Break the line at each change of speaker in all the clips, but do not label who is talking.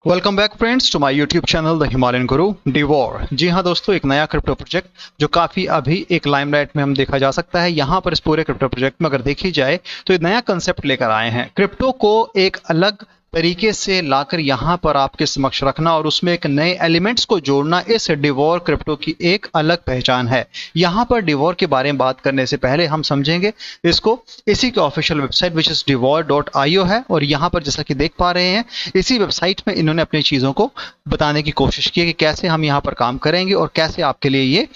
Welcome back friends to my YouTube channel the Himalayan guru डिवॉर। जी हाँ दोस्तों, एक नया क्रिप्टो प्रोजेक्ट जो काफ़ी अभी एक लाइमलाइट में हम देखा जा सकता है। यहाँ पर इस पूरे क्रिप्टो प्रोजेक्ट में अगर देखी जाए तो एक नया कंसेप्ट लेकर आए हैं, क्रिप्टो को एक अलग तरीके से लाकर यहाँ पर आपके समक्ष रखना और उसमें एक नए एलिमेंट्स को जोड़ना, इस डिवॉर क्रिप्टो की एक अलग पहचान है। यहाँ पर डिवॉर के बारे में बात करने से पहले हम समझेंगे इसको। इसी के official website which is divor.io है और यहाँ पर जैसा कि देख पा रहे हैं इसी वेबसाइट में इन्होंने अपनी चीज़ों को बताने की कोशिश की है कि कैसे हम यहाँ पर काम करेंगे और कैसे आपके लिए ये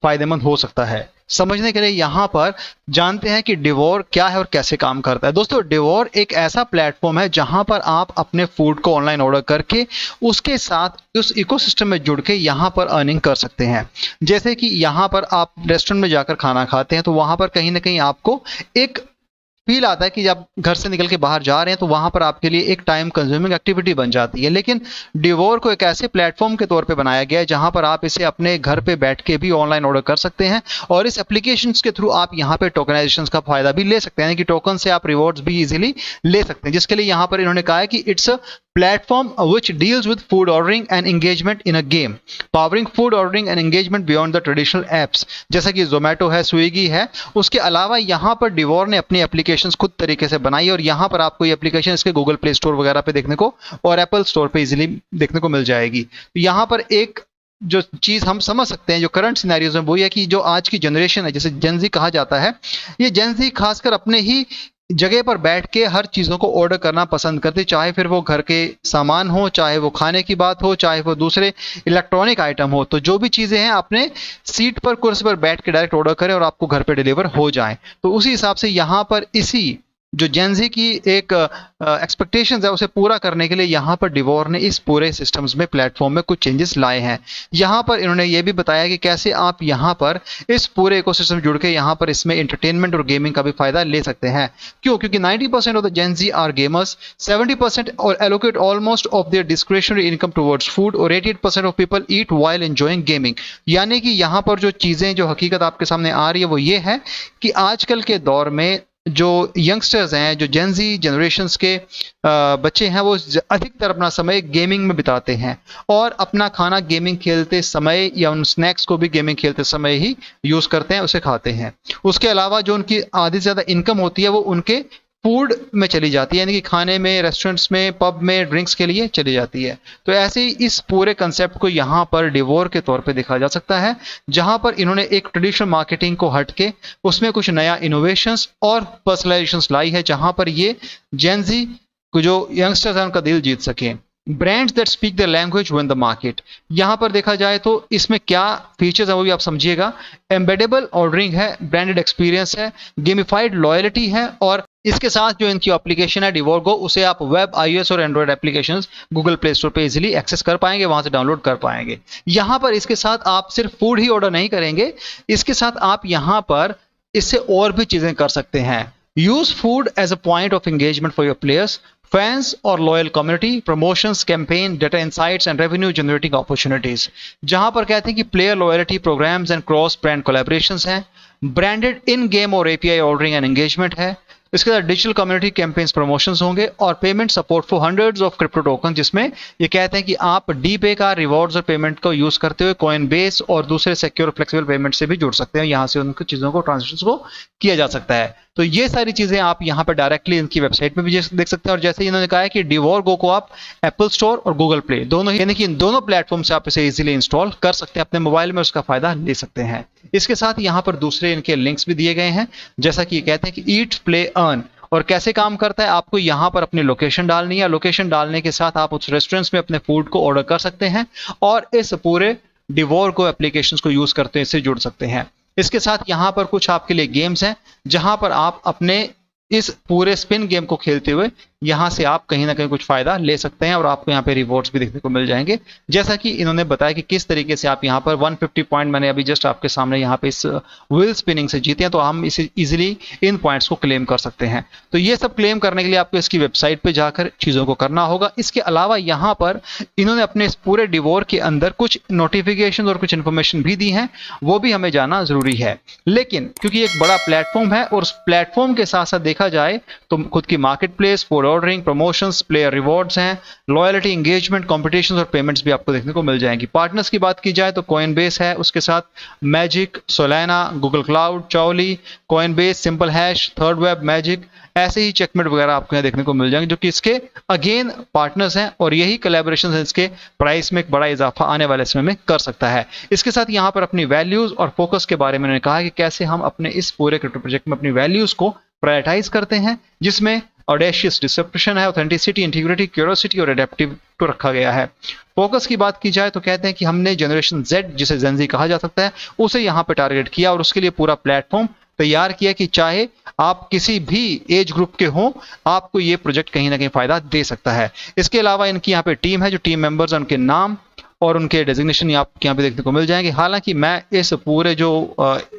फायदेमंद हो सकता है। समझने के लिए यहाँ पर जानते हैं कि डिवॉर क्या है और कैसे काम करता है। दोस्तों, डिवॉर एक ऐसा प्लेटफॉर्म है जहां पर आप अपने फूड को ऑनलाइन ऑर्डर करके उसके साथ उस इकोसिस्टम में जुड़ के यहाँ पर अर्निंग कर सकते हैं। जैसे कि यहाँ पर आप रेस्टोरेंट में जाकर खाना खाते हैं तो वहां पर कहीं ना कहीं आपको एक फील आता है कि जब घर से निकल के बाहर जा रहे हैं तो वहां पर आपके लिए एक टाइम कंज्यूमिंग एक्टिविटी बन जाती है। लेकिन डिवॉर को एक ऐसे प्लेटफॉर्म के तौर पे बनाया गया है जहां पर आप इसे अपने घर पे बैठ के भी ऑनलाइन ऑर्डर कर सकते हैं और इस एप्लीकेशंस के थ्रू आप यहां पे टोकनाइजेशन का फायदा भी ले सकते हैं, यानी कि टोकन से आप रिवॉर्ड्स भी इजीली ले सकते हैं। जिसके लिए यहां पर इन्होंने कहा है कि it's a platform which deals with food ordering and engagement in a game, powering food ordering and engagement beyond the traditional apps। जैसा कि जोमेटो है, स्विगी है, उसके अलावा यहाँ पर डिवॉर ने अपनी एप्लीकेशंस खुद तरीके से बनाई और यहाँ पर आपको ये एप्लीकेशन इसके गूगल प्ले स्टोर वगैरह पे देखने को और एप्पल स्टोर पे इजीली देखने को मिल जाएगी। यहाँ पर एक जो चीज़ हम समझ सकते हैं जो करंट सिनेरियोज में वो है कि जो आज की जनरेशन है, जैसे जेनजी कहा जाता है, ये जेनजी खासकर अपने ही जगह पर बैठ के हर चीज़ों को ऑर्डर करना पसंद करते, चाहे फिर वो घर के सामान हो, चाहे वो खाने की बात हो, चाहे वो दूसरे इलेक्ट्रॉनिक आइटम हो। तो जो भी चीज़ें हैं अपने सीट पर कुर्सी पर बैठ के डायरेक्ट ऑर्डर करें और आपको घर पे डिलीवर हो जाएं। तो उसी हिसाब से यहाँ पर इसी जो जेनजी की एक एक्सपेक्टेशंस है उसे पूरा करने के लिए यहाँ पर डिवॉर ने इस पूरे सिस्टम्स में प्लेटफॉर्म में कुछ चेंजेस लाए हैं। यहाँ पर इन्होंने ये भी बताया कि कैसे आप यहाँ पर इस पूरे इकोसिस्टम जुड़ के यहाँ पर इसमें एंटरटेनमेंट और गेमिंग का भी फायदा ले सकते हैं। क्योंकि 90% of the Gen Z are gamers, 70% और allocate almost of their discretionary income towards food और 88% of people eat while enjoying gaming. यानी कि यहाँ पर जो चीज़ें, जो हकीकत आपके सामने आ रही है वो ये है कि आजकल के दौर में जो यंगस्टर्स हैं, जो जेनजी जनरेशन्स के बच्चे हैं, वो अधिकतर अपना समय गेमिंग में बिताते हैं और अपना खाना गेमिंग खेलते समय या उन स्नैक्स को भी गेमिंग खेलते समय ही यूज़ करते हैं, उसे खाते हैं। उसके अलावा जो उनकी आधी से ज़्यादा इनकम होती है वो उनके फूड में चली जाती है, यानी कि खाने में, रेस्टोरेंट्स में, पब में, ड्रिंक्स के लिए चली जाती है। तो ऐसे ही इस पूरे कंसेप्ट को यहाँ पर डिवॉर के तौर पे देखा जा सकता है, जहाँ पर इन्होंने एक ट्रेडिशनल मार्केटिंग को हट के उसमें कुछ नया इनोवेशंस और पर्सनलाइजेशंस लाई है, जहाँ पर ये जेनजी को जो यंगस्टर्स हैं उनका दिल जीत सकें। Brands that speak the language win the market, यहाँ पर देखा जाए तो इसमें क्या फीचर्स है वो भी आप समझिएगा। एम्बेडेबल ऑर्डरिंग है, ब्रांडेड एक्सपीरियंस है, गेमिफाइड लॉयल्टी है और इसके साथ जो इनकी एप्लीकेशन है डिवॉर गो, उसे आप वेब, iOS और Android applications Google play store पे इजीली एक्सेस कर पाएंगे, वहां से डाउनलोड कर पाएंगे। यहाँ पर इसके साथ आप सिर्फ फूड ही ऑर्डर नहीं करेंगे, इसके साथ आप यहाँ पर इससे और भी चीजें कर सकते हैं। Use food as a point of engagement for your players, fans और loyal community, promotions, campaign, data insights and revenue generating opportunities. जहां पर कहते हैं कि player loyalty programs and cross brand collaborations हैं, ब्रांडेड इन गेम और API ordering and engagement है। इसके साथ डिजिटल कम्युनिटी कैंपेन्स, प्रमोशंस होंगे और payment support for hundreds of crypto token, जिसमें ये कहते हैं कि आप डीपे का रिवॉर्ड्स और पेमेंट को यूज करते हुए कॉइन बेस और दूसरे सिक्योर फ्लेक्सिबल पेमेंट से भी जुड़ सकते हैं। यहाँ से उनकी चीजों को, ट्रांजेक्शन को किया जा सकता है। तो ये सारी चीजें आप यहाँ पर डायरेक्टली इनकी वेबसाइट में भी देख सकते हैं। और जैसे इन्होंने कहा है कि डिवॉर गो को आप एप्पल स्टोर और गूगल प्ले दोनों ही, यानी कि इन दोनों प्लेटफॉर्म से आप इसे इजीली इंस्टॉल कर सकते हैं, अपने मोबाइल में उसका फायदा ले सकते हैं। इसके साथ यहाँ पर दूसरे इनके लिंक्स भी दिए गए हैं, जैसा कि ये कहते हैं कि ईट प्ले अर्न। और कैसे काम करता है, आपको यहाँ पर अपनी लोकेशन डालनी है, लोकेशन डालने के साथ आप उस रेस्टोरेंट्स में अपने फूड को ऑर्डर कर सकते हैं और इस पूरे डिवॉर को एप्लीकेशंस को यूज करते हैं, इससे जुड़ सकते हैं। इसके साथ यहाँ पर कुछ आपके लिए गेम्स हैं, जहां पर आप अपने इस पूरे स्पिन गेम को खेलते हुए यहाँ से आप कहीं ना कहीं कुछ फायदा ले सकते हैं और आपको यहाँ पे रिवॉर्ड्स भी देखने को मिल जाएंगे। जैसा कि इन्होंने बताया कि किस तरीके से आप यहाँ पर 150 पॉइंट मैंने अभी जस्ट आपके सामने यहाँ पे इस व्हील स्पिनिंग से जीते हैं, तो हम इसे इजीली इन पॉइंट्स को क्लेम कर सकते हैं। तो ये सब क्लेम करने के लिए आपको इसकी वेबसाइट पे जाकर चीज़ों को करना होगा। इसके अलावा यहाँ पर इन्होंने अपने इस पूरे डिवॉर के अंदर कुछ नोटिफिकेशन और कुछ इन्फॉर्मेशन भी दी है, वो भी हमें जाना जरूरी है। लेकिन क्योंकि एक बड़ा प्लेटफॉर्म है और उस प्लेटफॉर्म के साथ साथ देखा जाए तो खुद की market place, food ordering, promotions, player rewards हैं, लॉयल्टी, एंगेजमेंट, कॉम्पिटिशन और पेमेंट्स भी आपको देखने को मिल जाएंगी। पार्टनर्स की बात की जाए तो कॉइनबेस है, उसके साथ मैजिक, सोलाना, गूगल क्लाउड, चाओली, Coinbase, Simple Hash, Thirdweb, Magic, ऐसे ही चेकमेट वगैरह आपको यहाँ देखने को मिल जाएंगे जो कि इसके अगेन पार्टनर्स हैं और यही कोलैबोरेशन इसके प्राइस में एक बड़ा इजाफा आने वाले समय में कर सकता है। इसके साथ यहाँ पर अपनी वैल्यूज और फोकस के बारे में उन्होंने कहा कि कैसे हम अपने इस पूरे क्रिप्टो प्रोजेक्ट में अपनी वैल्यूज को प्रायोरिटाइज करते हैं, जिसमें ऑडेशियस डिस्क्रिप्शन है, ऑथेंटिसिटी, इंटीग्रिटी, क्यूरियोसिटी और एडेप्टिव को रखा गया है। फोकस की बात की जाए तो कहते हैं कि हमने जनरेशन जेड, जिसे जेनजी कहा जा सकता है, उसे यहाँ पे टारगेट किया और उसके लिए पूरा प्लेटफॉर्म तैयार किया कि चाहे आप किसी भी एज ग्रुप के हों, आपको ये प्रोजेक्ट कहीं ना कहीं फायदा दे सकता है। इसके अलावा इनकी यहाँ पे टीम है, जो टीम मेंबर्स हैं उनके नाम और उनके डेजिग्नेशन आपको यहाँ पे देखने को मिल जाएंगे। हालांकि मैं इस पूरे जो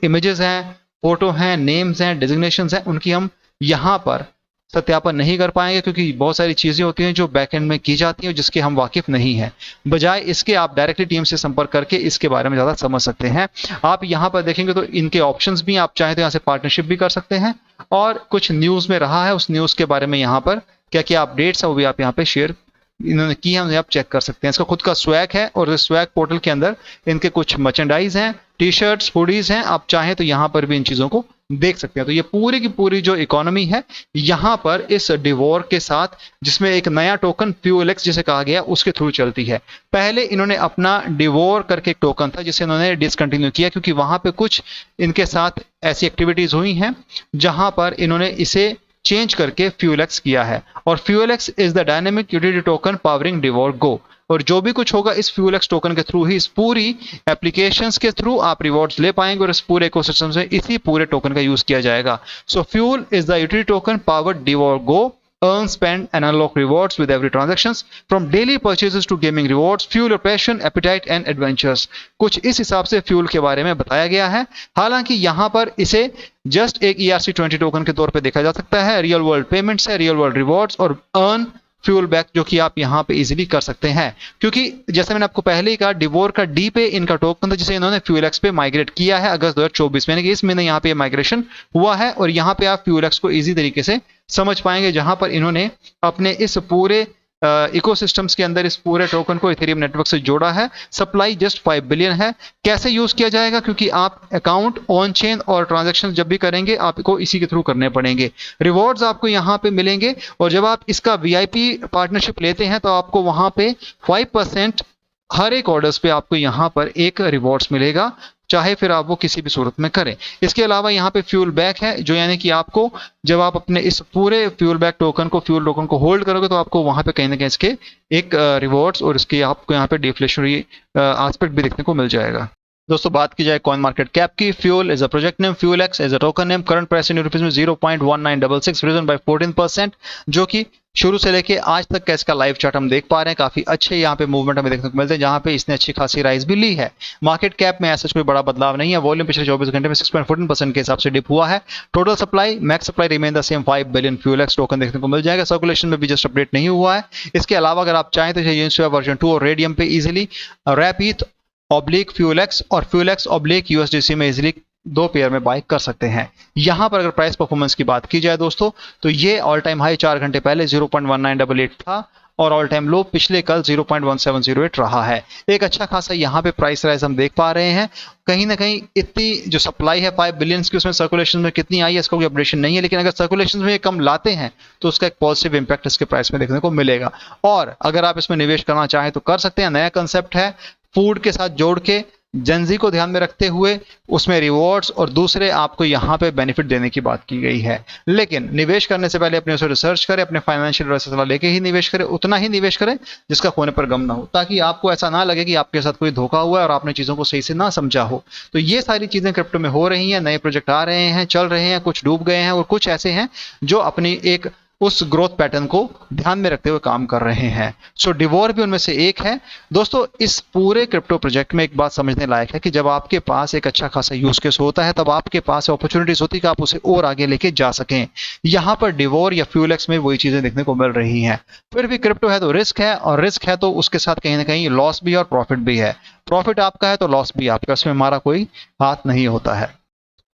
इमेजेस हैं, फोटो हैं, नेम्स हैं, डेजिग्नेशंस हैं, उनकी हम यहाँ पर सत्यापन नहीं कर पाएंगे क्योंकि बहुत सारी चीजें होती हैं जो बैकएंड में की जाती हैं जिसके हम वाकिफ नहीं हैं। बजाय इसके आप डायरेक्टली टीम से संपर्क करके इसके बारे में ज्यादा समझ सकते हैं। आप यहाँ पर देखेंगे तो इनके ऑप्शंस भी, आप चाहे तो यहाँ से पार्टनरशिप भी कर सकते हैं और कुछ न्यूज में रहा है उस न्यूज के बारे में यहाँ पर क्या क्या अपडेट्स है वो भी आप यहाँ पे शेयर इन्होंने की है, आप चेक कर सकते हैं। इसका खुद का स्वैग है और इस स्वैग पोर्टल के अंदर इनके कुछ मर्चेंडाइज हैं, टी शर्ट्स, हुडीज हैं, आप चाहें तो यहाँ पर भी इन चीजों को देख सकते हैं। तो ये पूरी की पूरी जो इकोनॉमी है यहाँ पर इस डिवोर के साथ, जिसमें एक नया टोकन फ्यूएलएक्स जिसे कहा गया उसके थ्रू चलती है। पहले इन्होंने अपना डिवोर करके एक टोकन था जिसे इन्होंने डिसकंटिन्यू किया क्योंकि वहां पे कुछ इनके साथ ऐसी एक्टिविटीज हुई हैं जहां पर इन्होंने इसे चेंज करके फ्यूएलएक्स किया है। और FuelX is the dynamic utility token powering Devour GO, और जो भी कुछ होगा इस फ्यूएलएक्स टोकन के थ्रू ही, इस पूरी एप्लीकेशंस के थ्रू आप रिवॉर्ड्स ले पाएंगे और इस पूरे इकोसिस्टम से इसी पूरे टोकन का यूज किया जाएगा। सो fuel is the utility token powered devour go, earn, spend and unlock rewards with every transactions from daily purchases to gaming rewards, fuel your passion, appetite and adventures। कुछ इस हिसाब से फ्यूल के बारे में बताया गया है। हालांकि यहाँ पर इसे जस्ट एक ERC20 टोकन के तौर पे देखा जा सकता है। रियल वर्ल्ड पेमेंट्स है, रियल वर्ल्ड रिवॉर्ड्स और अर्न फ्यूल बैक जो कि आप यहाँ पे इजीली कर सकते हैं, क्योंकि जैसे मैंने आपको पहले ही कहा डिवोर का डी पे इनका टोकन था जिसे इन्होंने फ्यूएलएक्स पे माइग्रेट किया है अगस्त 2024 में, इस महीने यहाँ पे माइग्रेशन हुआ है और यहाँ पे आप फ्यूएलएक्स को इजी तरीके से समझ पाएंगे जहां पर इन्होंने अपने इस पूरे इकोसिस्टम्स के अंदर इस पूरे टोकन को इथेरियम नेटवर्क से जोड़ा है। सप्लाई जस्ट 5 बिलियन है। कैसे यूज किया जाएगा, क्योंकि आप अकाउंट ऑन चेन और ट्रांजैक्शन जब भी करेंगे आपको इसी के थ्रू करने पड़ेंगे। रिवॉर्ड्स आपको यहाँ पे मिलेंगे और जब आप इसका वीआईपी पार्टनरशिप लेते हैं तो आपको वहां पे 5% हर एक ऑर्डर्स पे आपको यहाँ पर एक रिवॉर्ड्स मिलेगा, चाहे फिर आप वो किसी भी सूरत में करें। इसके अलावा यहाँ पे फ्यूल बैक है, जो यानी कि आपको जब आप अपने इस पूरे फ्यूल बैक टोकन को, फ्यूल टोकन को होल्ड करोगे तो आपको वहां पे कहीं ना कहीं इसके एक रिवॉर्ड्स और इसके आपको यहाँ पे डिफ्लेशनरी एस्पेक्ट भी देखने को मिल जाएगा। दोस्तों बात की जाए कॉइन मार्केट कैप की, Fuel is a project name, FuelX is a token name, current price in rupees में 0.1966, रीजन बाय 14%, जो कि शुरू से लेके आज तक का इसका लाइव चार्ट हम देख पा रहे हैं। काफी अच्छे यहाँ पे मूवमेंट हमें देखने को मिलते हैं जहां पे इसने अच्छी खासी राइज भी ली है। मार्केट कैप में ऐसा कोई बड़ा बदलाव नहीं है। वॉल्यूम पिछले 24 घंटे में 6.14% के हिसाब से डिप हुआ है। Total supply, max supply remain the same 5 billion FuelX token देखने को मिल जाएगा। सर्कुलेशन में भी जस्ट अपडेट नहीं हुआ है। इसके अलावा अगर आप चाहें तो यूनिस्वेप वर्जन 2 और रेडियम पे इजिली रैपिड ऑब्लिक फ्यूएलएक्स और फ्यूएलएक्स ऑब्लिक यूएसडीसी में इजिली 2 पेयर में बाय कर सकते हैं। यहां पर अगर प्राइस परफॉर्मेंस की बात की जाए दोस्तों तो ये ऑल टाइम हाई 4 घंटे पहले 0.1988 था और ऑल टाइम लो पिछले कल 0.1708 रहा है। एक अच्छा खासा यहाँ पे प्राइस राइज हम देख पा रहे हैं। कहीं ना कहीं इतनी जो सप्लाई है 5 बिलियन की, उसमें सर्कुलेशन में कितनी आई है इसका कोई अपडेशन नहीं है, लेकिन अगर सर्कुलेशन में कम लाते हैं तो उसका एक पॉजिटिव इंपैक्ट इसके प्राइस में देखने को मिलेगा। और अगर आप इसमें निवेश करना चाहें तो कर सकते हैं। नया कंसेप्ट है, फूड के साथ जोड़ के जेनजी को ध्यान में रखते हुए उसमें रिवॉर्ड्स और दूसरे आपको यहाँ पे बेनिफिट देने की बात की गई है। लेकिन निवेश करने से पहले अपने उसे रिसर्च करें, अपने फाइनेंशियल एडवाइजर से सलाह लेके ही निवेश करें, उतना ही निवेश करें जिसका खोने पर गम ना हो, ताकि आपको ऐसा ना लगे कि आपके साथ कोई धोखा हुआ है और आपने चीजों को सही से ना समझा हो। तो ये सारी चीजें क्रिप्टो में हो रही हैं, नए प्रोजेक्ट आ रहे हैं, चल रहे हैं, कुछ डूब गए हैं और कुछ ऐसे हैं जो अपनी एक उस ग्रोथ पैटर्न को ध्यान में रखते हुए काम कर रहे हैं। सो डिवोर भी उनमें से एक है। दोस्तों इस पूरे क्रिप्टो प्रोजेक्ट में एक बात समझने लायक है कि जब आपके पास एक अच्छा खासा यूज केस होता है तब आपके पास अपॉर्चुनिटीज होती है कि आप उसे और आगे लेके जा सकें। यहाँ पर डिवोर या फ्यूएलएक्स में वही चीजें देखने को मिल रही हैं। फिर भी क्रिप्टो है तो रिस्क है, और रिस्क है तो उसके साथ कहीं ना कहीं लॉस भी और प्रॉफिट भी है। प्रॉफिट आपका है तो लॉस भी आपका, इसमें हमारा कोई हाथ नहीं होता है।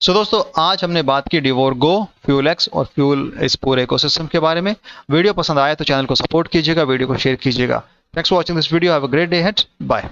सो दोस्तों आज हमने बात की डिवोर गो, फ्यूएलएक्स और फ्यूल इस पूरे इकोसिस्टम के बारे में। वीडियो पसंद आया तो चैनल को सपोर्ट कीजिएगा, वीडियो को शेयर कीजिएगा। Thanks for watching this video. Have a great day ahead. Bye.